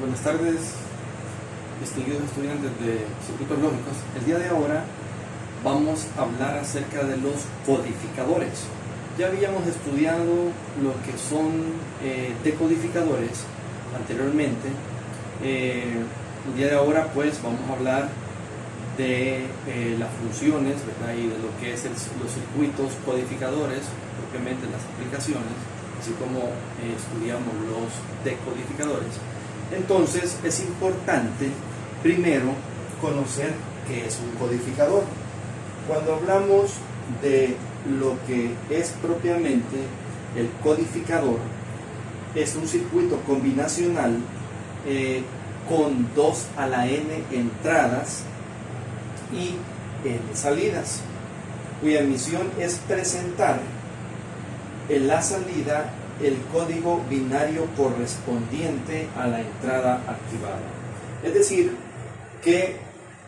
Buenas tardes, distinguidos estudiantes de circuitos lógicos. El día de ahora vamos a hablar acerca de los codificadores. Ya habíamos estudiado lo que son decodificadores anteriormente. El día de ahora pues vamos a hablar de las funciones, ¿verdad? Y de lo que es los circuitos codificadores, propiamente las aplicaciones, así como estudiamos los decodificadores. Entonces es importante primero conocer qué es un codificador. Cuando hablamos de lo que es propiamente el codificador, es un circuito combinacional con 2 a la n entradas y n salidas, cuya misión es presentar en la salida el código binario correspondiente a la entrada activada. Es decir, que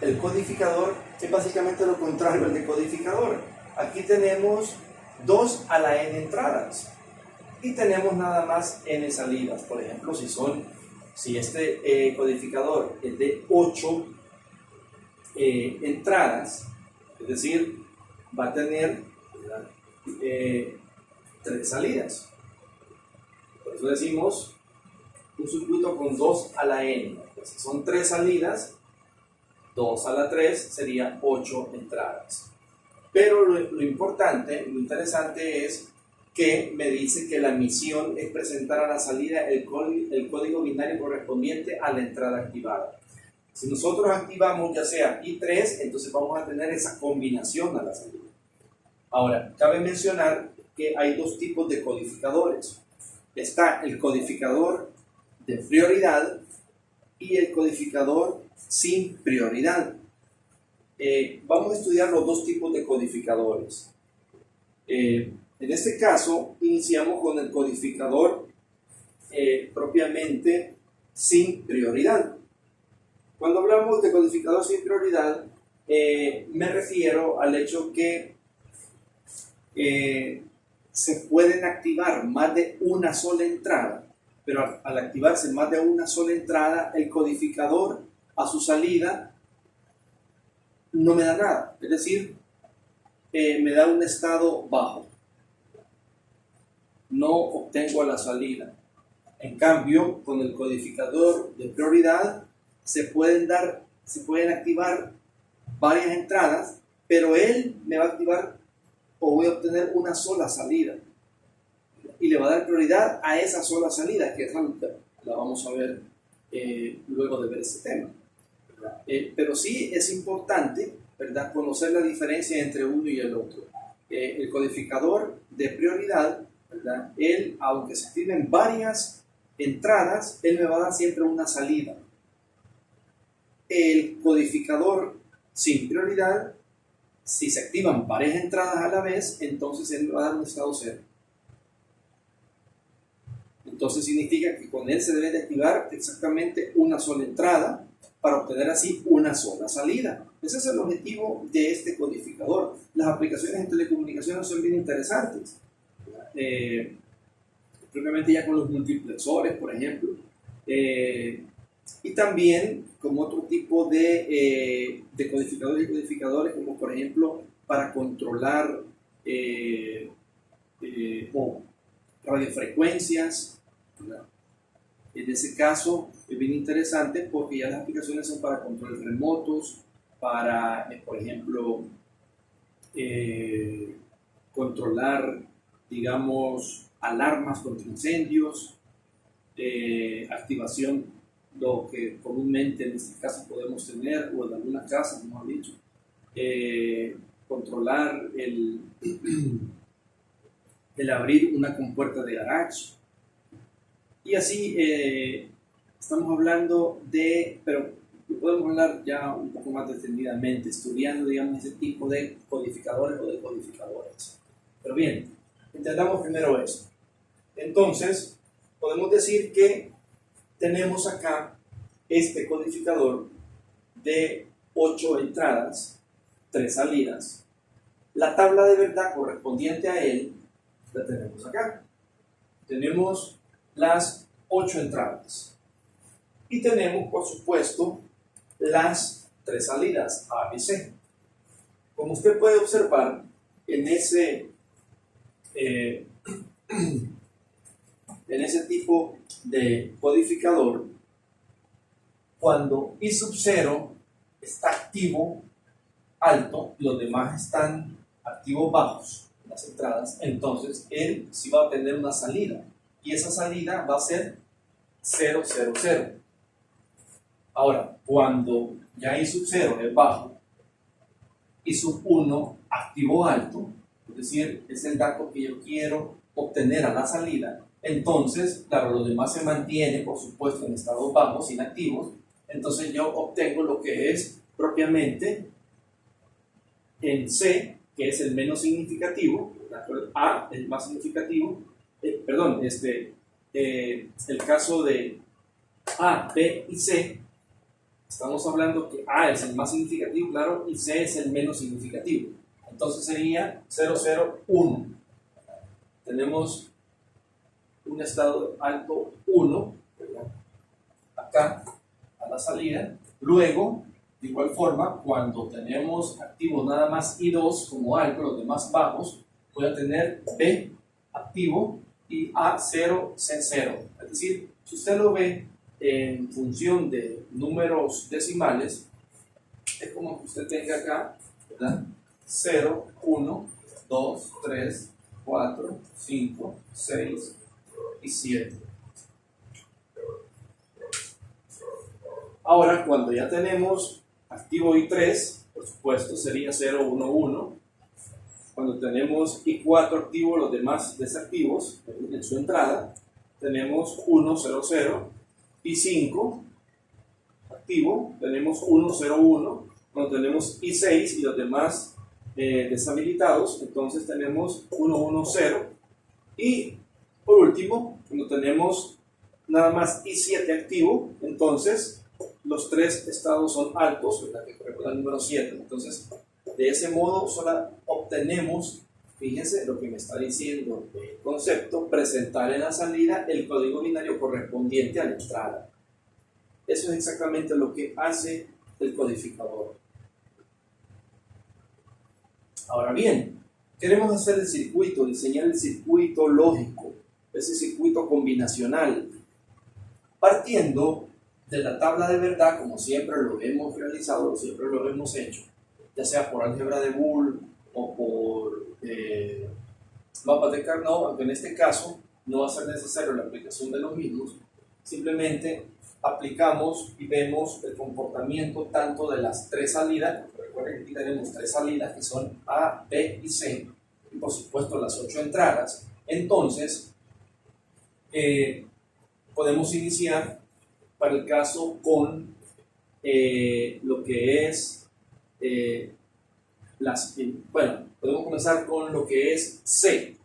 el codificador es básicamente lo contrario al decodificador. Aquí tenemos 2 a la n entradas y tenemos nada más n salidas. Por ejemplo, si este codificador es de 8 entradas, es decir, va a tener 3 salidas. Por eso decimos un circuito con 2 a la n. Pues si son 3 salidas, 2 a la 3 sería 8 entradas. Pero lo importante, lo interesante es que me dice que la misión es presentar a la salida el código binario correspondiente a la entrada activada. Si nosotros activamos ya sea I3, entonces vamos a tener esa combinación a la salida. Ahora, cabe mencionar que hay dos tipos de codificadores. Está el codificador de prioridad y el codificador sin prioridad. Vamos a estudiar los dos tipos de codificadores. En este caso, iniciamos con el codificador propiamente sin prioridad. Cuando hablamos de codificador sin prioridad, me refiero al hecho que se pueden activar más de una sola entrada, pero al activarse más de una sola entrada, el codificador a su salida no me da nada, es decir, me da un estado bajo, no obtengo la salida. En cambio, con el codificador de prioridad se pueden activar varias entradas, pero él me va a activar o voy a obtener una sola salida y le va a dar prioridad a esa sola salida, que la vamos a ver luego de ver este tema, pero sí es importante, ¿verdad?, conocer la diferencia entre uno y el otro. El codificador de prioridad, ¿verdad?, él, aunque se activen varias entradas, él me va a dar siempre una salida. El codificador sin prioridad, si se activan varias entradas a la vez, entonces él me va a dar un estado cero. Entonces significa que con él se debe de activar exactamente una sola entrada para obtener así una sola salida. Ese es el objetivo de este codificador. Las aplicaciones en telecomunicaciones son bien interesantes. Propiamente ya con los multiplexores, por ejemplo. Y también como otro tipo de codificadores y codificadores, como por ejemplo para controlar o radiofrecuencias, ¿verdad? En ese caso es bien interesante porque ya las aplicaciones son para controles remotos, para, por ejemplo, controlar, digamos, alarmas contra incendios, activación, lo que comúnmente en este caso podemos tener, o en algunas casas, mejor dicho, controlar el abrir una compuerta de garage. Y así estamos hablando pero podemos hablar ya un poco más detenidamente, estudiando, digamos, ese tipo de codificadores o decodificadores. Pero bien, entendamos primero eso. Entonces, podemos decir que tenemos acá este codificador de 8 entradas, 3 salidas. La tabla de verdad correspondiente a él la tenemos acá. Tenemos las 8 entradas. Y tenemos, por supuesto, las tres salidas, A, B y C. Como usted puede observar, en ese tipo de codificador, cuando I sub 0 está activo alto y los demás están activos bajos, las entradas, entonces él sí va a tener una salida y esa salida va a ser 0, 0, 0. Ahora, cuando ya I sub 0 es bajo, I sub 1 activo alto, es decir, es el dato que yo quiero obtener a la salida, entonces, claro, los demás se mantienen, por supuesto, en estados bajos, inactivos, entonces yo obtengo lo que es propiamente en C, que es el menos significativo, A el más significativo, el caso de A, B y C, estamos hablando que A es el más significativo, claro, y C es el menos significativo. Entonces sería 0, 0, 1. Tenemos un estado alto 1, acá, a la salida. Luego, de igual forma, cuando tenemos activo nada más I2 como alto, los demás bajos, voy a tener B activo y A0, C0. Es decir, si usted lo ve en función de números decimales, es como que usted tenga acá, ¿verdad? 0, 1, 2, 3, 4, 5, 6 y 7. Ahora, cuando ya tenemos activo I3, por supuesto sería 0, 1, 1. Cuando tenemos I4 activo, los demás desactivos en su entrada, tenemos 1, 0, 0. I5 activo, tenemos 1, 0, 1. Cuando tenemos I6 y los demás deshabilitados, entonces tenemos 1, 1, 0. Y por último, cuando tenemos nada más I7 activo, entonces los tres estados son altos, ¿verdad? Que corresponde al número 7. Entonces, de ese modo, solo obtenemos, fíjense lo que me está diciendo el concepto, presentar en la salida el código binario correspondiente a la entrada. Eso es exactamente lo que hace el codificador. Ahora bien, queremos hacer el circuito, diseñar el circuito lógico, ese circuito combinacional, partiendo de la tabla de verdad, como siempre lo hemos realizado, siempre lo hemos hecho, ya sea por álgebra de Boole o por mapas de Carnot, aunque en este caso no va a ser necesario la aplicación de los mismos, simplemente aplicamos y vemos el comportamiento tanto de las tres salidas. Recuerden que aquí tenemos tres salidas que son A, B y C, y por supuesto las 8 entradas. Entonces, podemos iniciar para el caso con lo que es podemos comenzar con lo que es C,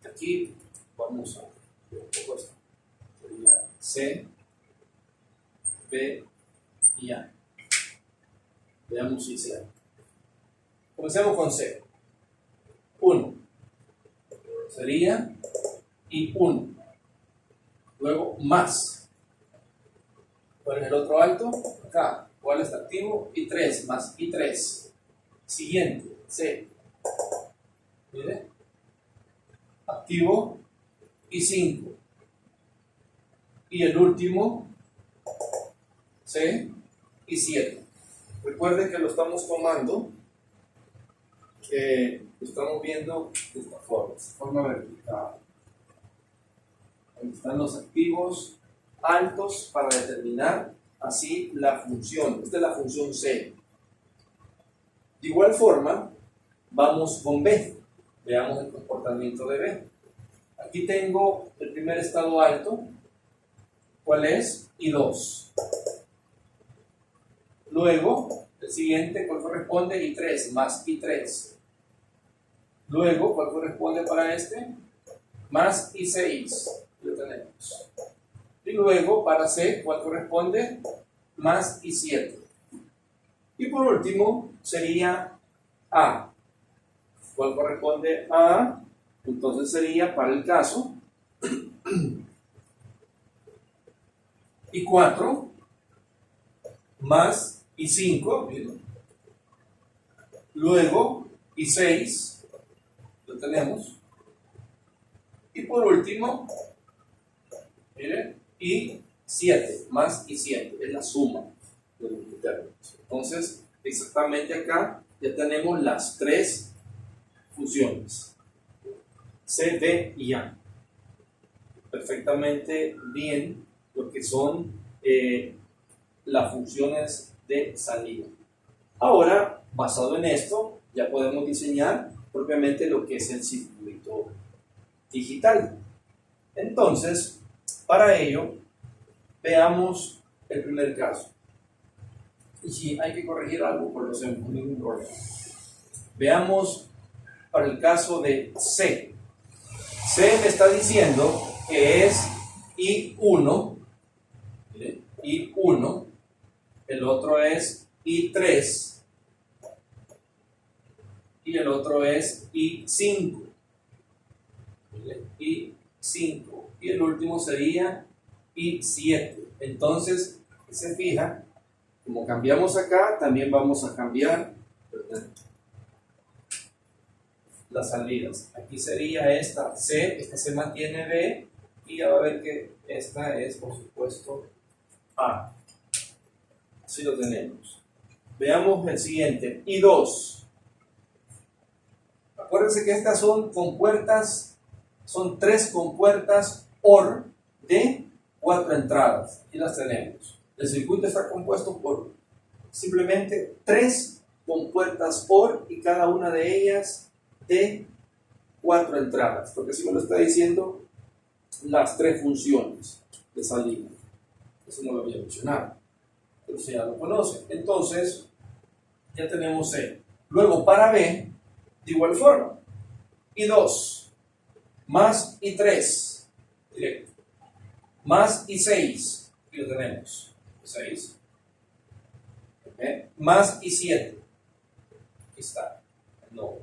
aquí vamos a ver un poco esto, sería C, B y A. Veamos si sea. Comencemos con C. 1 sería I1. Luego más. ¿Cuál es el otro alto? Acá. ¿Cuál está activo? I3 más I3. Siguiente, C. Mire. Activo I5. Y el último, C, I7. Recuerden que lo estamos tomando, lo estamos viendo de esta forma vertical. Ahí están los activos altos para determinar así la función. Esta es la función C. De igual forma, vamos con B. Veamos el comportamiento de B. Aquí tengo el primer estado alto. ¿Cuál es? I2. Luego, el siguiente, ¿cuál corresponde? I3 más I3. Luego, ¿cuál corresponde para este? Más I6. Lo tenemos. Y luego, para C, ¿cuál corresponde? Más I7. Y por último, sería A. ¿Cuál corresponde a A? Entonces sería, para el caso, y 4 más y 5, luego y 6, lo tenemos, y por último, miren, y 7, más y 7, es la suma de los términos. Entonces, exactamente acá ya tenemos las tres funciones, C, D y A. Perfectamente bien lo que son las funciones de salida. Ahora, basado en esto, ya podemos diseñar propiamente lo que es el circuito digital. Entonces, para ello, veamos el primer caso. Y si hay que corregir algo, pues lo hacemos, no hay ningún problema. Veamos para el caso de C. C me está diciendo que es I1, I1, el otro es I3 y el otro es I5, I5 y el último sería I7. Entonces, se fija, como cambiamos acá, también vamos a cambiar las salidas. Aquí sería esta C, esta se mantiene B, y ya va a ver que esta es, por supuesto, A. Así lo tenemos. Veamos el siguiente, I2. Acuérdense que estas son compuertas, son 3 compuertas OR de 4 entradas. Aquí las tenemos. El circuito está compuesto por simplemente 3 compuertas OR y cada una de ellas de 4 entradas, porque así me lo está diciendo las 3 funciones de salida. Eso no lo había mencionado, pero si ya lo conoce. Entonces, ya tenemos C. Luego, para B, de igual forma, I2 más I3, directo, más I6, aquí lo tenemos, I6, ¿okay? Más I7, aquí está, no,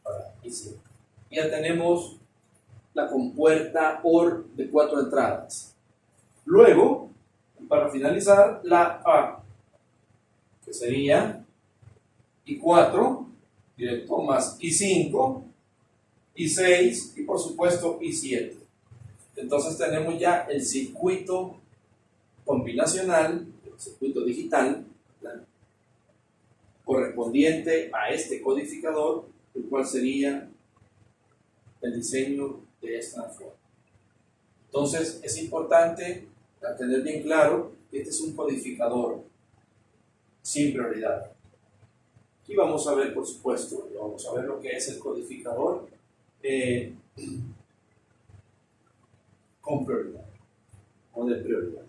para I7. Ya tenemos la compuerta OR de 4 entradas. Luego, para finalizar, la A, que sería I4, directo, más I5, I6 y por supuesto I7. Entonces tenemos ya el circuito combinacional, el circuito digital, ¿verdad?, correspondiente a este codificador, el cual sería el diseño de esta forma. Entonces es importante tener bien claro que este es un codificador sin prioridad. Aquí vamos a ver, por supuesto, vamos a ver lo que es el codificador con prioridad o de prioridad.